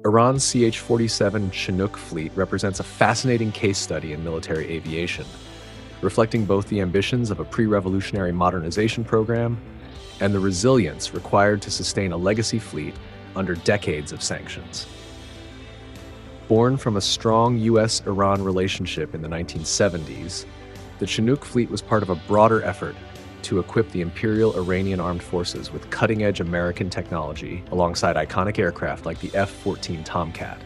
Iran's CH-47 Chinook fleet represents a fascinating case study in military aviation, reflecting both the ambitions of a pre-revolutionary modernization program and the resilience required to sustain a legacy fleet under decades of sanctions. Born from a strong U.S.-Iran relationship in the 1970s, the Chinook fleet was part of a broader effort to equip the Imperial Iranian Armed Forces with cutting-edge American technology alongside iconic aircraft like the F-14 Tomcat.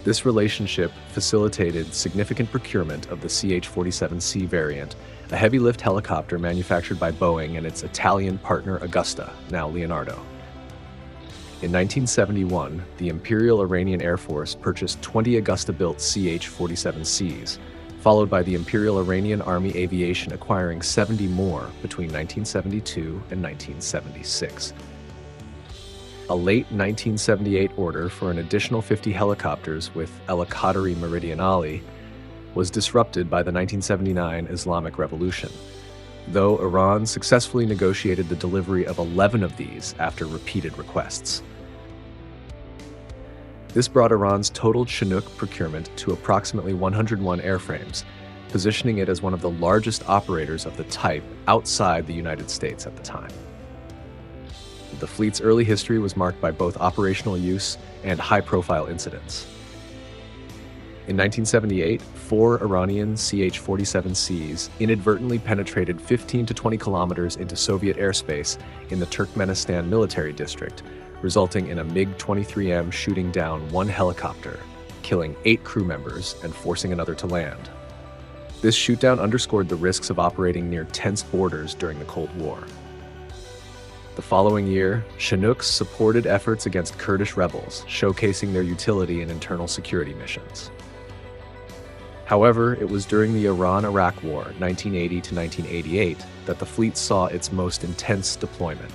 This relationship facilitated significant procurement of the CH-47C variant, a heavy-lift helicopter manufactured by Boeing and its Italian partner Augusta, now Leonardo. In 1971, the Imperial Iranian Air Force purchased 20 Augusta-built CH-47Cs, followed by the Imperial Iranian Army Aviation acquiring 70 more between 1972 and 1976. A late 1978 order for an additional 50 helicopters with El-Qadari Meridionale was disrupted by the 1979 Islamic Revolution, though Iran successfully negotiated the delivery of 11 of these after repeated requests. This brought Iran's total Chinook procurement to approximately 101 airframes, positioning it as one of the largest operators of the type outside the United States at the time. The fleet's early history was marked by both operational use and high-profile incidents. In 1978, 4 Iranian CH-47Cs inadvertently penetrated 15 to 20 kilometers into Soviet airspace in the Turkmenistan military district, resulting in a MiG-23M shooting down 1 helicopter, killing 8 crew members and forcing another to land. This shootdown underscored the risks of operating near tense borders during the Cold War. The following year, Chinooks supported efforts against Kurdish rebels, showcasing their utility in internal security missions. However, it was during the Iran-Iraq War, 1980 to 1988, that the fleet saw its most intense deployment.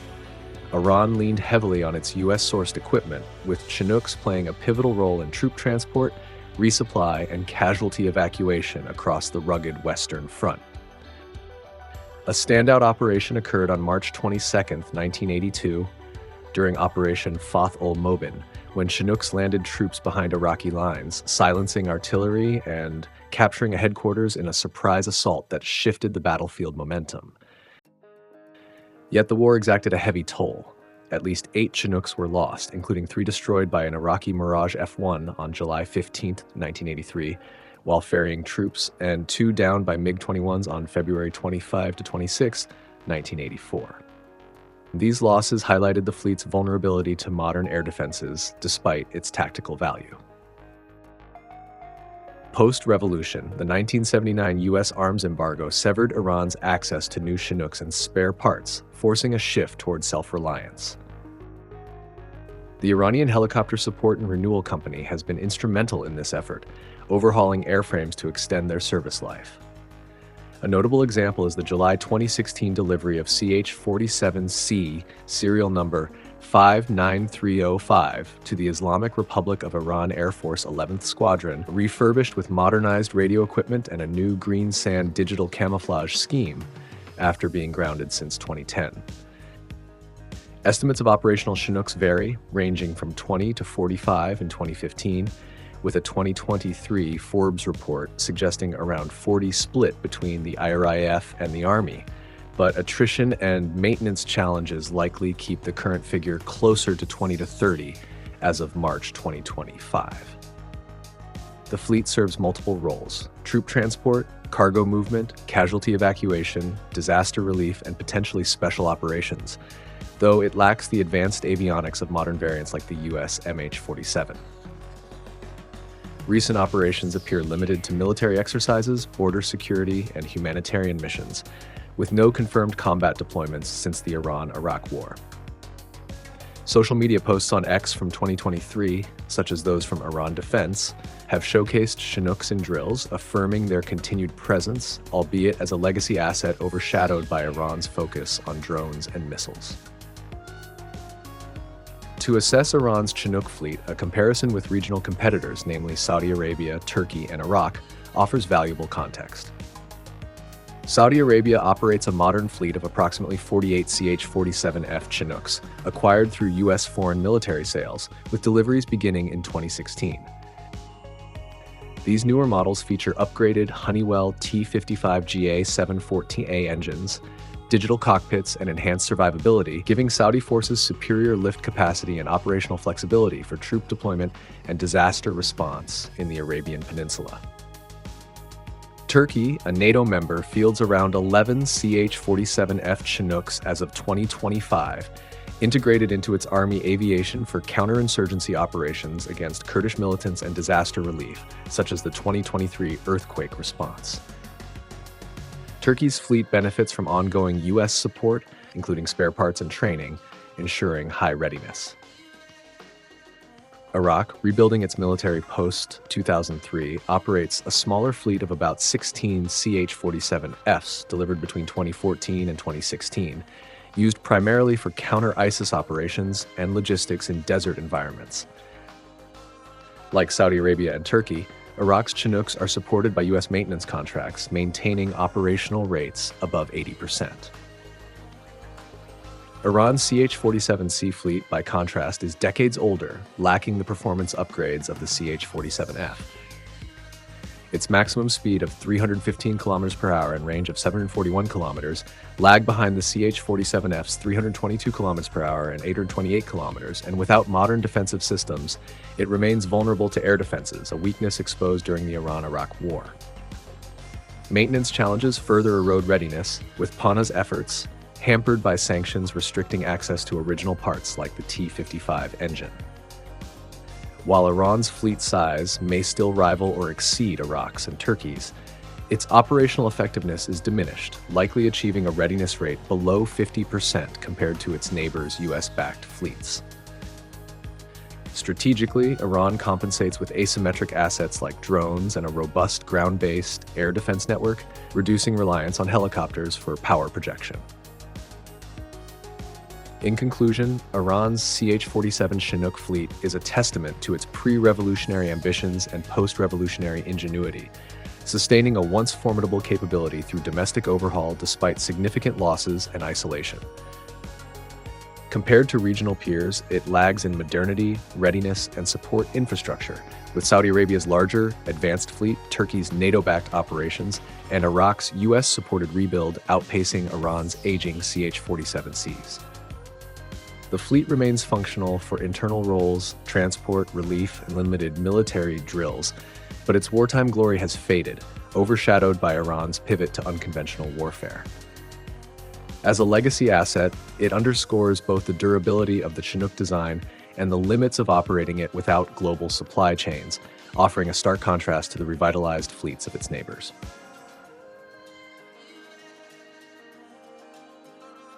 Iran leaned heavily on its U.S.-sourced equipment, with Chinooks playing a pivotal role in troop transport, resupply, and casualty evacuation across the rugged Western Front. A standout operation occurred on March 22, 1982, during Operation Fath ol-Mobin, when Chinooks landed troops behind Iraqi lines, silencing artillery and capturing a headquarters in a surprise assault that shifted the battlefield momentum. Yet the war exacted a heavy toll. At least 8 Chinooks were lost, including 3 destroyed by an Iraqi Mirage F-1 on July 15, 1983, while ferrying troops, and 2 downed by MiG-21s on February 25 to 26, 1984. These losses highlighted the fleet's vulnerability to modern air defenses, despite its tactical value. Post-revolution, the 1979 U.S. arms embargo severed Iran's access to new Chinooks and spare parts, forcing a shift toward self-reliance. The Iranian Helicopter Support and Renewal Company has been instrumental in this effort, overhauling airframes to extend their service life. A notable example is the July 2016 delivery of CH-47C serial number 59305 to the Islamic Republic of Iran Air Force 11th Squadron, refurbished with modernized radio equipment and a new green sand digital camouflage scheme after being grounded since 2010. Estimates of operational Chinooks vary, ranging from 20 to 45 in 2015, with a 2023 Forbes report suggesting around 40 split between the IRIF and the Army, but attrition and maintenance challenges likely keep the current figure closer to 20 to 30 as of March 2025. The fleet serves multiple roles: troop transport, cargo movement, casualty evacuation, disaster relief, and potentially special operations, though it lacks the advanced avionics of modern variants like the US MH-47. Recent operations appear limited to military exercises, border security, and humanitarian missions, with no confirmed combat deployments since the Iran-Iraq War. Social media posts on X from 2023, such as those from Iran Defense, have showcased Chinooks in drills, affirming their continued presence, albeit as a legacy asset overshadowed by Iran's focus on drones and missiles. To assess Iran's Chinook fleet, a comparison with regional competitors, namely Saudi Arabia, Turkey, and Iraq, offers valuable context. Saudi Arabia operates a modern fleet of approximately 48 CH-47F Chinooks, acquired through U.S. foreign military sales, with deliveries beginning in 2016. These newer models feature upgraded Honeywell T55GA714A engines, digital cockpits, and enhanced survivability, giving Saudi forces superior lift capacity and operational flexibility for troop deployment and disaster response in the Arabian Peninsula. Turkey, a NATO member, fields around 11 CH-47F Chinooks as of 2025, integrated into its army aviation for counterinsurgency operations against Kurdish militants and disaster relief, such as the 2023 earthquake response. Turkey's fleet benefits from ongoing U.S. support, including spare parts and training, ensuring high readiness. Iraq, rebuilding its military post-2003, operates a smaller fleet of about 16 CH-47Fs delivered between 2014 and 2016, used primarily for counter-ISIS operations and logistics in desert environments. Like Saudi Arabia and Turkey, Iraq's Chinooks are supported by U.S. maintenance contracts, maintaining operational rates above 80%. Iran's CH-47C fleet, by contrast, is decades older, lacking the performance upgrades of the CH-47F. Its maximum speed of 315 km per hour and range of 741 km lag behind the CH-47F's 322 km per hour and 828 km, and without modern defensive systems, it remains vulnerable to air defenses, a weakness exposed during the Iran-Iraq War. Maintenance challenges further erode readiness, with PANA's efforts hampered by sanctions restricting access to original parts like the T-55 engine. While Iran's fleet size may still rival or exceed Iraq's and Turkey's, its operational effectiveness is diminished, likely achieving a readiness rate below 50% compared to its neighbors' US-backed fleets. Strategically, Iran compensates with asymmetric assets like drones and a robust ground-based air defense network, reducing reliance on helicopters for power projection. In conclusion, Iran's CH-47 Chinook fleet is a testament to its pre-revolutionary ambitions and post-revolutionary ingenuity, sustaining a once formidable capability through domestic overhaul despite significant losses and isolation. Compared to regional peers, it lags in modernity, readiness, and support infrastructure, with Saudi Arabia's larger, advanced fleet, Turkey's NATO-backed operations, and Iraq's US-supported rebuild outpacing Iran's aging CH-47Cs. The fleet remains functional for internal roles, transport, relief, and limited military drills, but its wartime glory has faded, overshadowed by Iran's pivot to unconventional warfare. As a legacy asset, it underscores both the durability of the Chinook design and the limits of operating it without global supply chains, offering a stark contrast to the revitalized fleets of its neighbors.